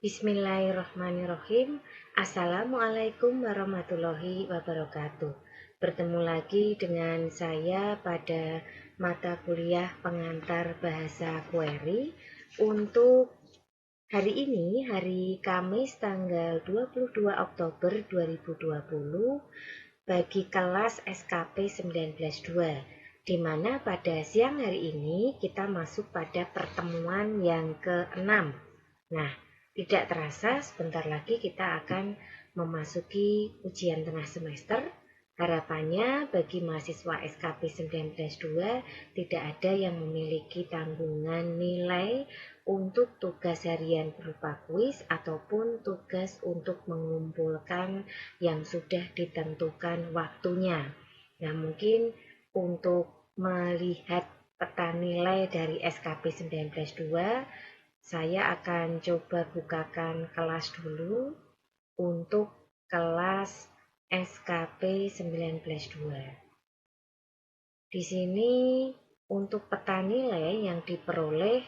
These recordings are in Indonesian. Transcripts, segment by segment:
Bismillahirrahmanirrahim. Assalamualaikum warahmatullahi wabarakatuh. Bertemu lagi dengan saya pada mata kuliah pengantar bahasa query untuk hari ini, hari Kamis tanggal 22 Oktober 2020 bagi kelas SKP 192, di mana pada siang hari ini kita masuk pada pertemuan yang ke-6. Nah, tidak terasa sebentar lagi kita akan memasuki ujian tengah semester. Harapannya bagi mahasiswa SKP 192 tidak ada yang memiliki tanggungan nilai untuk tugas harian berupa kuis ataupun tugas untuk mengumpulkan yang sudah ditentukan waktunya. Nah, mungkin untuk melihat peta nilai dari SKP 192, saya akan coba bukakan kelas dulu untuk kelas SKP 192. Di sini untuk peta nilai yang diperoleh,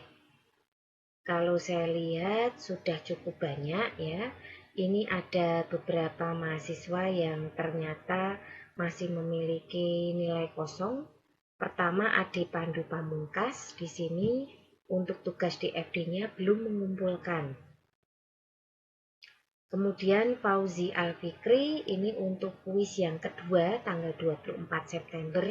kalau saya lihat sudah cukup banyak ya. Ini ada beberapa mahasiswa yang ternyata masih memiliki nilai kosong. Pertama, Adi Pandu Pamungkas di sini untuk tugas DFD-nya belum mengumpulkan. Kemudian Fauzi Alfikri ini untuk kuis yang kedua tanggal 24 September.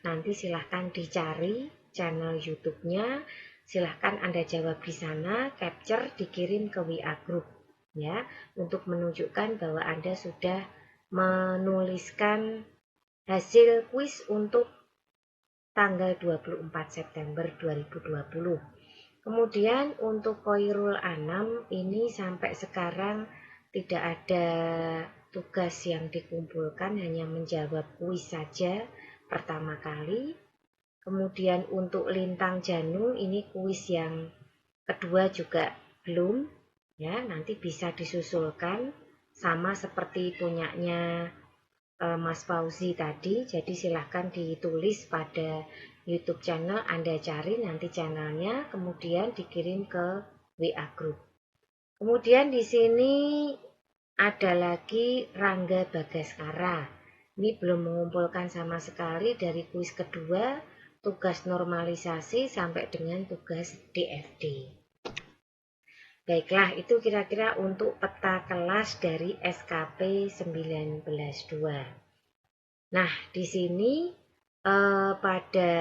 Nanti silahkan dicari channel YouTube-nya. Silahkan Anda jawab di sana, capture, dikirim ke WA Group ya, untuk menunjukkan bahwa Anda sudah menuliskan hasil kuis untuk tanggal 24 September 2020. Kemudian untuk Koirul Anam ini sampai sekarang tidak ada tugas yang dikumpulkan, hanya menjawab kuis saja pertama kali. Kemudian untuk Lintang Janul ini kuis yang kedua juga belum ya, nanti bisa disusulkan sama seperti punyanya Mas Fauzi tadi. Jadi silahkan ditulis pada YouTube channel, Anda cari nanti channelnya, kemudian dikirim ke WA Group. Kemudian di sini ada lagi Rangga Bagaskara. Ini belum mengumpulkan sama sekali dari kuis kedua, tugas normalisasi sampai dengan tugas DFD. Baiklah, itu kira-kira untuk peta kelas dari SKP 192. Nah, di sini pada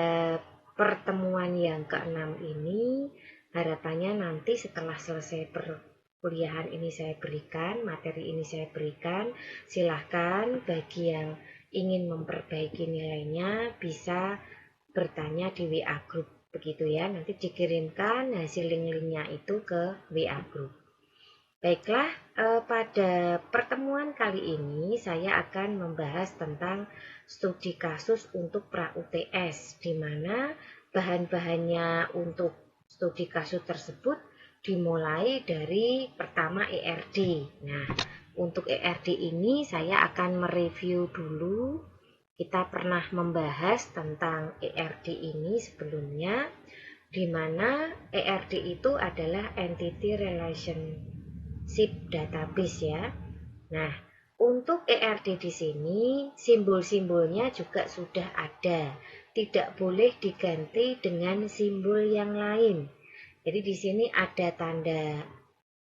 pertemuan yang ke-6 ini, harapannya nanti setelah selesai perkuliahan ini saya berikan, materi ini saya berikan, silahkan bagi yang ingin memperbaiki nilainya bisa bertanya di WA Group, begitu ya. Nanti dikirimkan hasil link-linknya itu ke WA Group. Baiklah, pada pertemuan kali ini saya akan membahas tentang studi kasus untuk pra-UTS, di mana bahan-bahannya untuk studi kasus tersebut dimulai dari pertama ERD. Nah, untuk ERD ini saya akan mereview dulu. Kita pernah membahas tentang ERD ini sebelumnya, di mana ERD itu adalah Entity Relationship Database ya. Nah, untuk ERD di sini simbol-simbolnya juga sudah ada, tidak boleh diganti dengan simbol yang lain. Jadi di sini ada tanda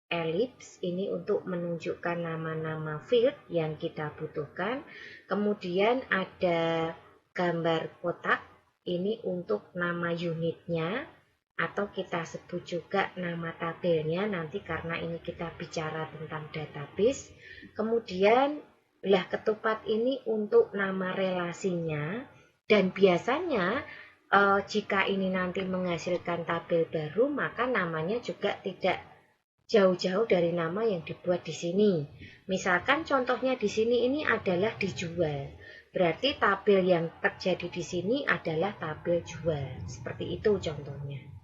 elips, ini untuk menunjukkan nama-nama field yang kita butuhkan. Kemudian ada gambar kotak, ini untuk nama unitnya, atau kita sebut juga nama tabelnya nanti karena ini kita bicara tentang database. Kemudian belah ketupat ini untuk nama relasinya, dan biasanya jika ini nanti menghasilkan tabel baru, maka namanya juga tidak jauh-jauh dari nama yang dibuat di sini. Misalkan contohnya di sini ini adalah dijual. Berarti tabel yang terjadi di sini adalah tabel jual. Seperti itu contohnya.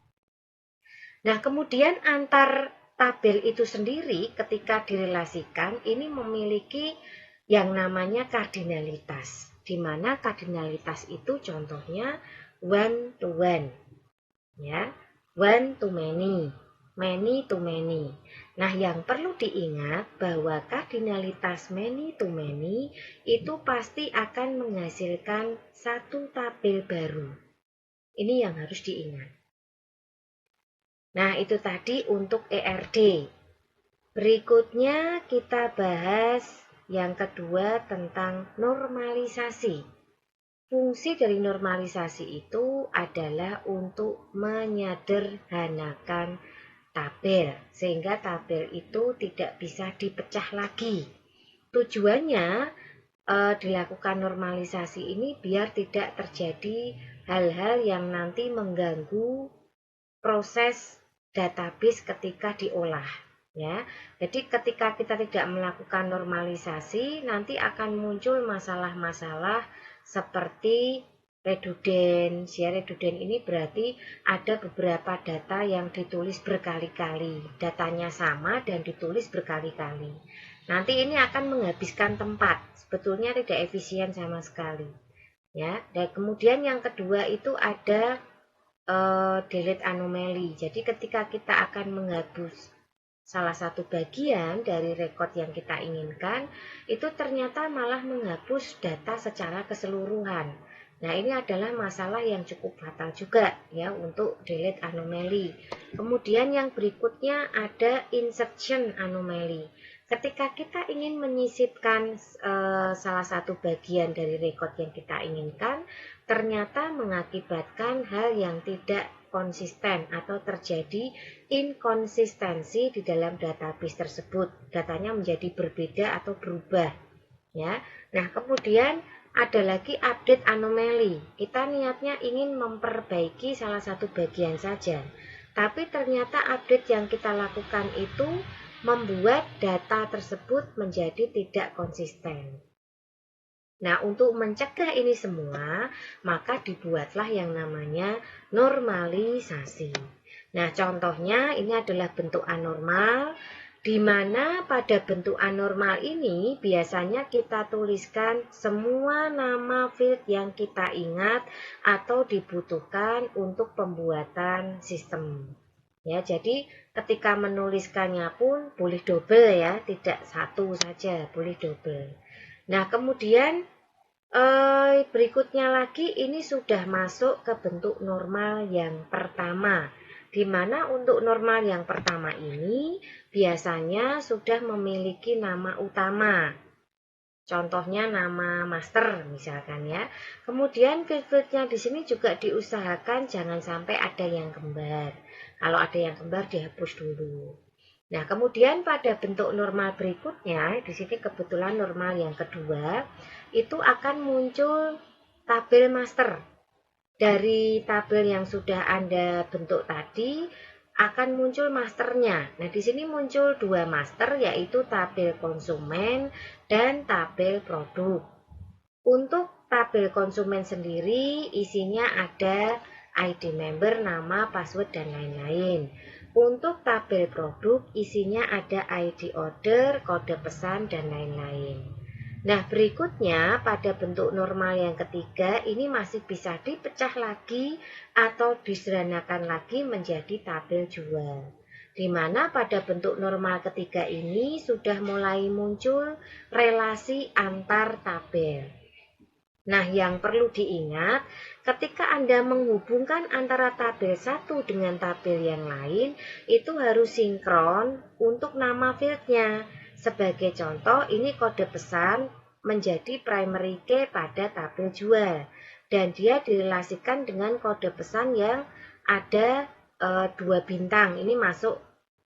Nah, kemudian antar tabel itu sendiri ketika direlasikan ini memiliki yang namanya kardinalitas. Di mana kardinalitas itu contohnya one to one. Ya, one to many. many to many. Nah, yang perlu diingat bahwa kardinalitas many to many itu pasti akan menghasilkan satu tabel baru. Ini yang harus diingat. Nah, itu tadi untuk ERD. Berikutnya kita bahas yang kedua tentang normalisasi. Fungsi dari normalisasi itu adalah untuk menyederhanakan tabel, sehingga tabel itu tidak bisa dipecah lagi. Tujuannya dilakukan normalisasi ini biar tidak terjadi hal-hal yang nanti mengganggu proses database ketika diolah. Ya, jadi ketika kita tidak melakukan normalisasi, nanti akan muncul masalah-masalah seperti redundans. Ya, redundans ini berarti ada beberapa data yang ditulis berkali-kali, datanya sama dan ditulis berkali-kali. Nanti ini akan menghabiskan tempat, sebetulnya tidak efisien sama sekali. Ya, dan kemudian yang kedua itu ada delete anomaly. Jadi ketika kita akan menghapus salah satu bagian dari rekod yang kita inginkan, itu ternyata malah menghapus data secara keseluruhan. Nah, ini adalah masalah yang cukup fatal juga ya untuk delete anomaly. Kemudian yang berikutnya ada insertion anomaly. Ketika kita ingin menyisipkan salah satu bagian dari rekod yang kita inginkan, ternyata mengakibatkan hal yang tidak konsisten atau terjadi inkonsistensi di dalam database tersebut. Datanya menjadi berbeda atau berubah. Ya. Nah, kemudian ada lagi update anomaly. Kita niatnya ingin memperbaiki salah satu bagian saja. Tapi ternyata update yang kita lakukan itu membuat data tersebut menjadi tidak konsisten. Nah, untuk mencegah ini semua, maka dibuatlah yang namanya normalisasi. Nah, contohnya ini adalah bentuk anormal, di mana pada bentuk anormal ini biasanya kita tuliskan semua nama field yang kita ingat atau dibutuhkan untuk pembuatan sistem. Ya, jadi ketika menuliskannya pun boleh double ya, tidak satu saja, boleh double. Nah, kemudian berikutnya lagi ini sudah masuk ke bentuk normal yang pertama, di mana untuk normal yang pertama ini biasanya sudah memiliki nama utama. Contohnya nama master misalkan ya. Kemudian field-fieldnya di sini juga diusahakan jangan sampai ada yang kembar. Kalau ada yang kembar dihapus dulu. Nah, kemudian pada bentuk normal berikutnya, di sini kebetulan normal yang kedua, itu akan muncul tabel master. Dari tabel yang sudah Anda bentuk tadi, akan muncul masternya. Nah, di sini muncul dua master, yaitu tabel konsumen dan tabel produk. Untuk tabel konsumen sendiri, isinya ada ID member, nama, password, dan lain-lain. Untuk tabel produk, isinya ada ID order, kode pesan, dan lain-lain. Nah, berikutnya pada bentuk normal yang ketiga, ini masih bisa dipecah lagi atau disederhanakan lagi menjadi tabel jual. Di mana pada bentuk normal ketiga ini sudah mulai muncul relasi antar tabel. Nah, yang perlu diingat, ketika Anda menghubungkan antara tabel satu dengan tabel yang lain, itu harus sinkron untuk nama fieldnya. Sebagai contoh, ini kode pesan menjadi primary key pada tabel jual. Dan dia direlasikan dengan kode pesan yang ada 2 bintang. Ini masuk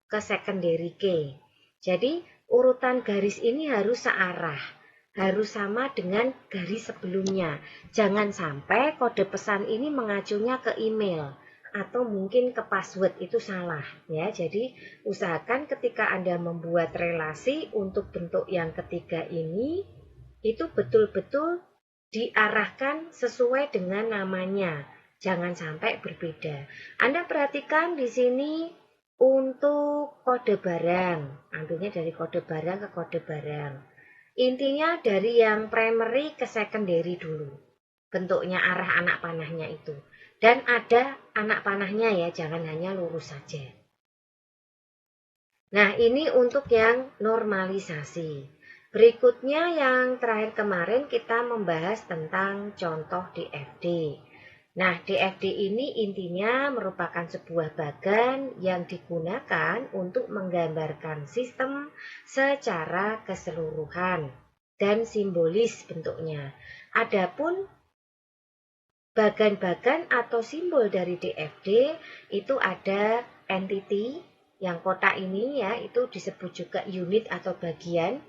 ke secondary key. Jadi, urutan garis ini harus searah. Harus sama dengan garis sebelumnya. Jangan sampai kode pesan ini mengacunya ke email atau mungkin ke password, itu salah ya. Jadi usahakan ketika Anda membuat relasi untuk bentuk yang ketiga ini itu betul-betul diarahkan sesuai dengan namanya. Jangan sampai berbeda. Anda perhatikan di sini untuk kode barang, ambilnya dari kode barang ke kode barang. Intinya dari yang primary ke secondary dulu. Bentuknya arah anak panahnya itu. Dan ada anak panahnya ya, jangan hanya lurus saja. Nah, ini untuk yang normalisasi. Berikutnya yang terakhir kemarin kita membahas tentang contoh DFD. Nah, DFD ini intinya merupakan sebuah bagan yang digunakan untuk menggambarkan sistem secara keseluruhan dan simbolis bentuknya. Adapun bagan-bagan atau simbol dari DFD itu ada entity, yang kotak ini ya, itu disebut juga unit atau bagian.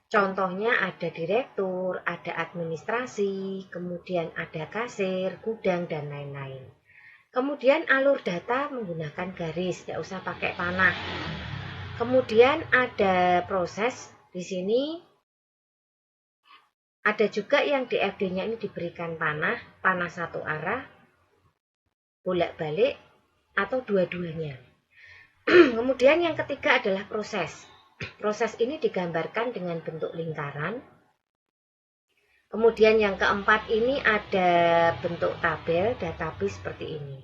Contohnya ada direktur, ada administrasi, kemudian ada kasir, gudang, dan lain-lain. Kemudian alur data menggunakan garis, tidak usah pakai panah. Kemudian ada proses, di sini ada juga yang DFD-nya ini diberikan panah satu arah, bolak-balik, atau dua-duanya. Kemudian yang ketiga adalah proses. Proses ini digambarkan dengan bentuk lingkaran. Kemudian yang keempat ini ada bentuk tabel, database seperti ini.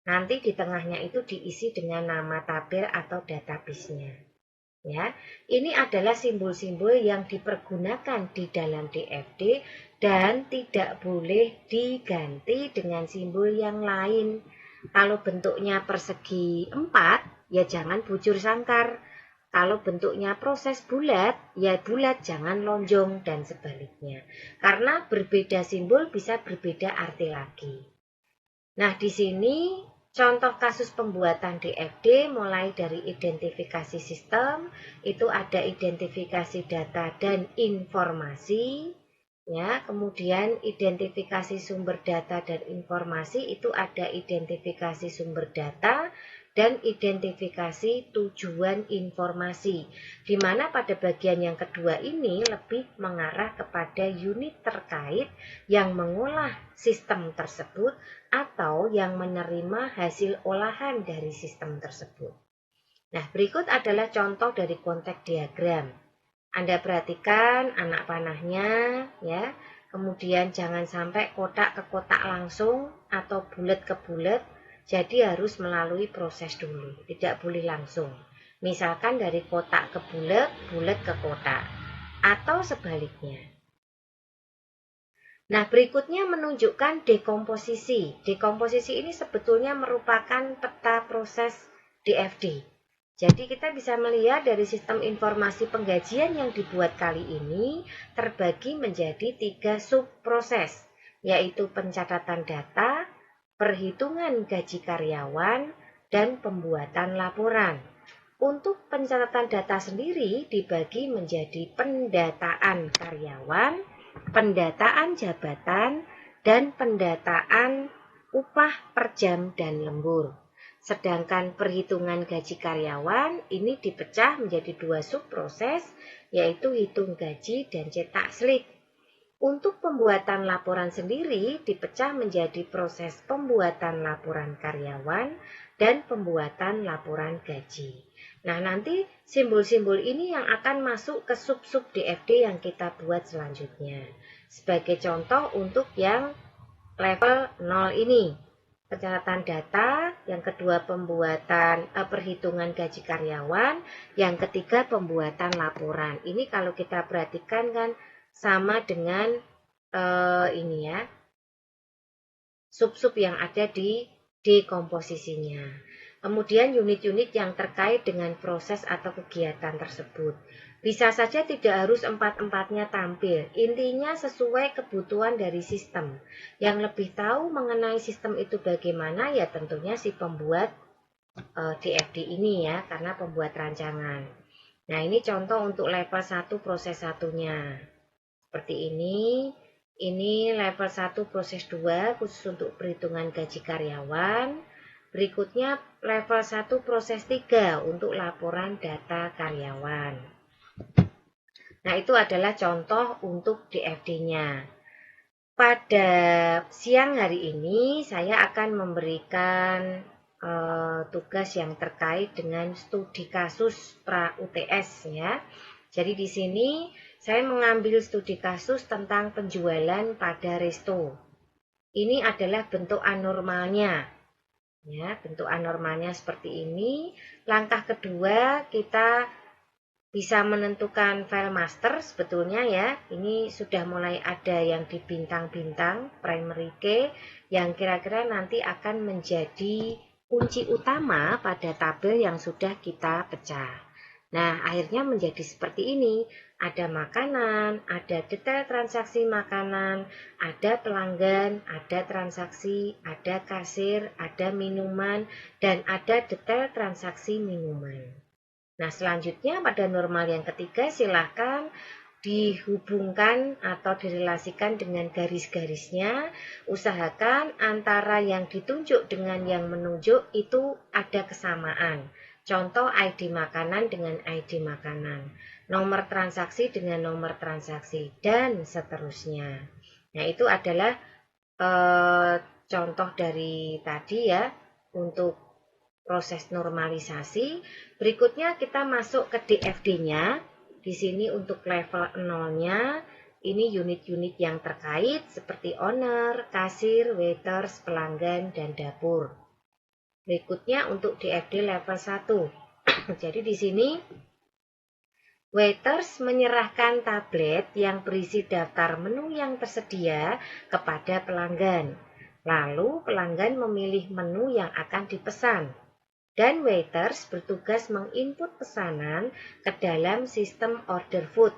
Nanti di tengahnya itu diisi dengan nama tabel atau database-nya. Ya, ini adalah simbol-simbol yang dipergunakan di dalam DFD dan tidak boleh diganti dengan simbol yang lain. Kalau bentuknya persegi 4, ya jangan bujur sangkar. Kalau bentuknya proses bulat, ya bulat, jangan lonjong, dan sebaliknya. Karena berbeda simbol bisa berbeda arti lagi. Nah, di sini contoh kasus pembuatan DFD mulai dari identifikasi sistem, itu ada identifikasi data dan informasi. Ya, kemudian identifikasi sumber data dan informasi itu ada identifikasi sumber data dan identifikasi tujuan informasi, di mana pada bagian yang kedua ini lebih mengarah kepada unit terkait yang mengolah sistem tersebut atau yang menerima hasil olahan dari sistem tersebut. Nah, berikut adalah contoh dari konteks diagram. Anda perhatikan anak panahnya ya. Kemudian jangan sampai kotak ke kotak langsung atau bulat ke bulat. Jadi harus melalui proses dulu, tidak boleh langsung. Misalkan dari kotak ke bulat, bulat ke kotak, atau sebaliknya. Nah, berikutnya menunjukkan dekomposisi. Dekomposisi ini sebetulnya merupakan peta proses DFD. Jadi kita bisa melihat dari sistem informasi penggajian yang dibuat kali ini terbagi menjadi 3 subproses, yaitu pencatatan data, perhitungan gaji karyawan, dan pembuatan laporan. Untuk pencatatan data sendiri dibagi menjadi pendataan karyawan, pendataan jabatan, dan pendataan upah per jam dan lembur. Sedangkan perhitungan gaji karyawan ini dipecah menjadi 2 subproses, yaitu hitung gaji dan cetak slip. Untuk pembuatan laporan sendiri dipecah menjadi proses pembuatan laporan karyawan dan pembuatan laporan gaji. Nah, nanti simbol-simbol ini yang akan masuk ke sub-sub DFD yang kita buat selanjutnya. Sebagai contoh untuk yang level 0 ini, pencatatan data, yang kedua pembuatan perhitungan gaji karyawan, yang ketiga pembuatan laporan. Ini kalau kita perhatikan kan sama dengan ini ya, sub-sub yang ada di dekomposisinya. Kemudian unit-unit yang terkait dengan proses atau kegiatan tersebut. Bisa saja tidak harus empat-empatnya tampil. Intinya sesuai kebutuhan dari sistem. Yang lebih tahu mengenai sistem itu bagaimana ya tentunya si pembuat DFD ini ya, karena pembuat rancangan. Nah, ini contoh untuk level 1 proses satunya. Seperti ini. Ini level 1 proses 2 khusus untuk perhitungan gaji karyawan. Berikutnya level 1 proses 3 untuk laporan data karyawan. Nah, itu adalah contoh untuk DFD-nya. Pada siang hari ini saya akan memberikan tugas yang terkait dengan studi kasus pra UTS ya. Jadi di sini saya mengambil studi kasus tentang penjualan pada resto. Ini adalah bentuk anormalnya. Ya, bentuk anormalnya seperti ini. Langkah kedua, kita bisa menentukan file master sebetulnya ya. Ini sudah mulai ada yang di bintang-bintang primary key yang kira-kira nanti akan menjadi kunci utama pada tabel yang sudah kita pecah. Nah, akhirnya menjadi seperti ini. Ada makanan, ada detail transaksi makanan, ada pelanggan, ada transaksi, ada kasir, ada minuman, dan ada detail transaksi minuman. Nah, selanjutnya pada normal yang ketiga silahkan dihubungkan atau direlasikan dengan garis-garisnya. Usahakan antara yang ditunjuk dengan yang menunjuk itu ada kesamaan. Contoh ID makanan dengan ID makanan, nomor transaksi dengan nomor transaksi, dan seterusnya. Nah, itu adalah contoh dari tadi ya untuk proses normalisasi. Berikutnya kita masuk ke DFD-nya. Di sini untuk level 0-nya, ini unit-unit yang terkait seperti owner, kasir, waiters, pelanggan, dan dapur. Berikutnya untuk DFD level 1. Jadi di sini waiters menyerahkan tablet yang berisi daftar menu yang tersedia kepada pelanggan. Lalu pelanggan memilih menu yang akan dipesan. Dan waiters bertugas menginput pesanan ke dalam sistem order food.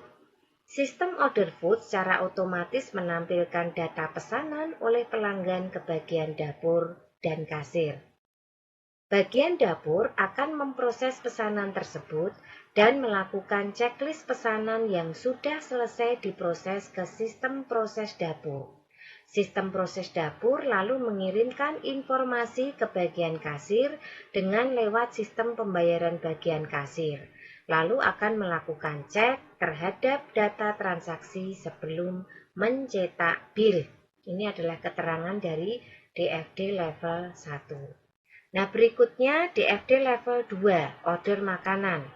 Sistem order food secara otomatis menampilkan data pesanan oleh pelanggan ke bagian dapur dan kasir. Bagian dapur akan memproses pesanan tersebut dan melakukan checklist pesanan yang sudah selesai diproses ke sistem proses dapur. Sistem proses dapur lalu mengirimkan informasi ke bagian kasir dengan lewat sistem pembayaran bagian kasir. Lalu akan melakukan cek terhadap data transaksi sebelum mencetak bill. Ini adalah keterangan dari DFD level 1. Nah, berikutnya DFD level 2, order makanan.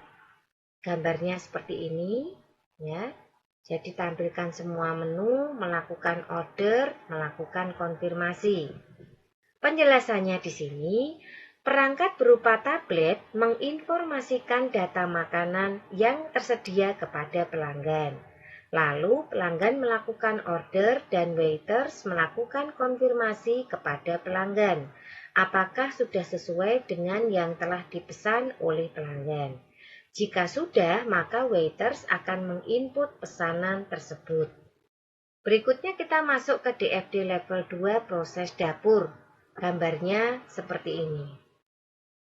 Gambarnya seperti ini, ya. Jadi tampilkan semua menu, melakukan order, melakukan konfirmasi. Penjelasannya di sini, perangkat berupa tablet menginformasikan data makanan yang tersedia kepada pelanggan. Lalu pelanggan melakukan order dan waiters melakukan konfirmasi kepada pelanggan. Apakah sudah sesuai dengan yang telah dipesan oleh pelanggan? Jika sudah, maka waiters akan menginput pesanan tersebut. Berikutnya kita masuk ke DFD level 2 proses dapur. Gambarnya seperti ini.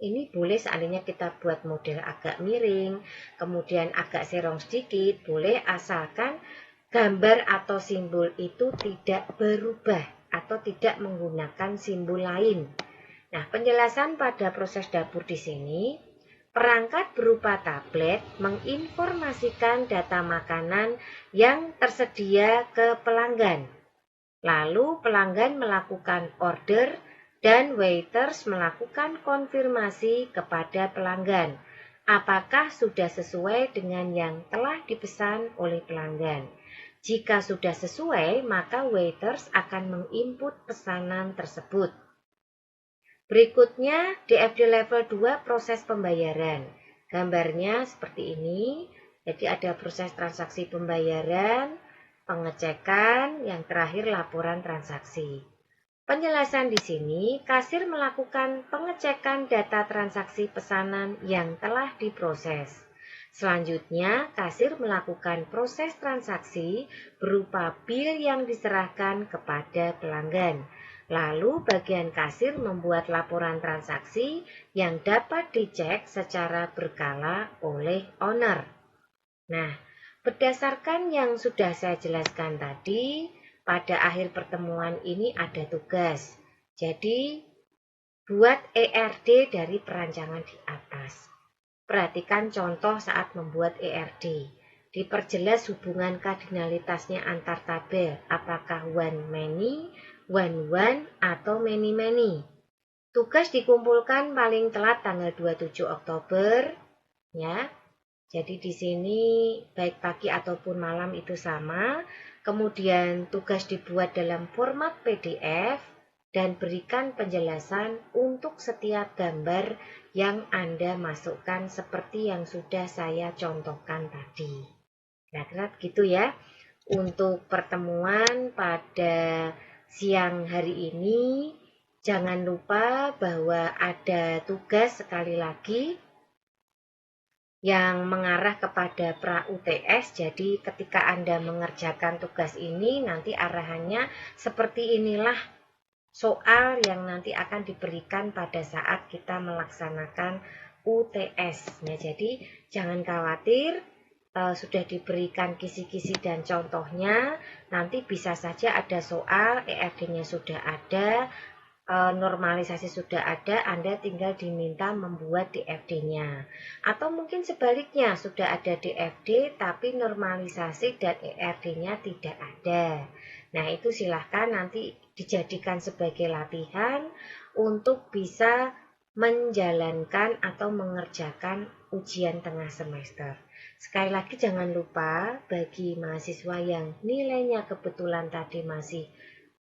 Ini boleh seandainya kita buat model agak miring, kemudian agak serong sedikit, boleh asalkan gambar atau simbol itu tidak berubah atau tidak menggunakan simbol lain. Nah, penjelasan pada proses dapur di sini. Perangkat berupa tablet menginformasikan data makanan yang tersedia ke pelanggan. Lalu pelanggan melakukan order dan waiters melakukan konfirmasi kepada pelanggan. Apakah sudah sesuai dengan yang telah dipesan oleh pelanggan? Jika sudah sesuai, maka waiters akan menginput pesanan tersebut. Berikutnya DFD level 2 proses pembayaran. Gambarnya seperti ini. Jadi ada proses transaksi pembayaran, pengecekan, yang terakhir laporan transaksi. Penjelasan di sini, kasir melakukan pengecekan data transaksi pesanan yang telah diproses. Selanjutnya, kasir melakukan proses transaksi berupa bil yang diserahkan kepada pelanggan. Lalu bagian kasir membuat laporan transaksi yang dapat dicek secara berkala oleh owner. Nah, berdasarkan yang sudah saya jelaskan tadi, pada akhir pertemuan ini ada tugas. Jadi, buat ERD dari perancangan di atas. Perhatikan contoh saat membuat ERD. Diperjelas hubungan kardinalitasnya antar tabel, apakah one many, one atau many. Tugas dikumpulkan paling telat tanggal 27 Oktober, ya. Jadi di sini baik pagi ataupun malam itu sama. Kemudian tugas dibuat dalam format PDF. dan berikan penjelasan untuk setiap gambar yang Anda masukkan seperti yang sudah saya contohkan tadi. Kira-kira gitu ya. Untuk pertemuan pada siang hari ini, jangan lupa bahwa ada tugas sekali lagi yang mengarah kepada pra-UTS. Jadi ketika Anda mengerjakan tugas ini, nanti arahannya seperti inilah soal yang nanti akan diberikan pada saat kita melaksanakan UTS. Nah, jadi jangan khawatir, sudah diberikan kisi-kisi dan contohnya, nanti bisa saja ada soal, ERD-nya sudah ada, normalisasi sudah ada, Anda tinggal diminta membuat DFD-nya. Atau mungkin sebaliknya, sudah ada DFD tapi normalisasi dan ERD-nya tidak ada. Nah, itu silahkan nanti dijadikan sebagai latihan untuk bisa menjalankan atau mengerjakan ujian tengah semester. Sekali lagi jangan lupa bagi mahasiswa yang nilainya kebetulan tadi masih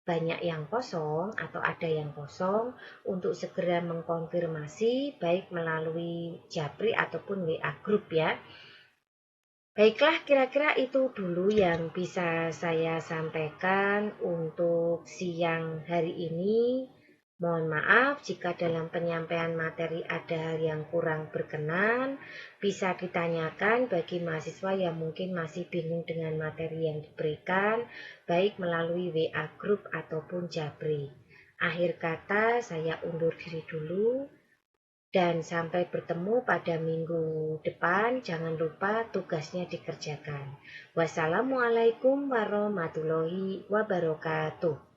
banyak yang kosong atau ada yang kosong, untuk segera mengkonfirmasi baik melalui Japri ataupun WA Group ya. Baiklah, kira-kira itu dulu yang bisa saya sampaikan untuk siang hari ini. Mohon maaf jika dalam penyampaian materi ada hal yang kurang berkenan. Bisa ditanyakan bagi mahasiswa yang mungkin masih bingung dengan materi yang diberikan, baik melalui WA Group ataupun Japri. Akhir kata, saya undur diri dulu. Dan sampai bertemu pada minggu depan, jangan lupa tugasnya dikerjakan. Wassalamualaikum warahmatullahi wabarakatuh.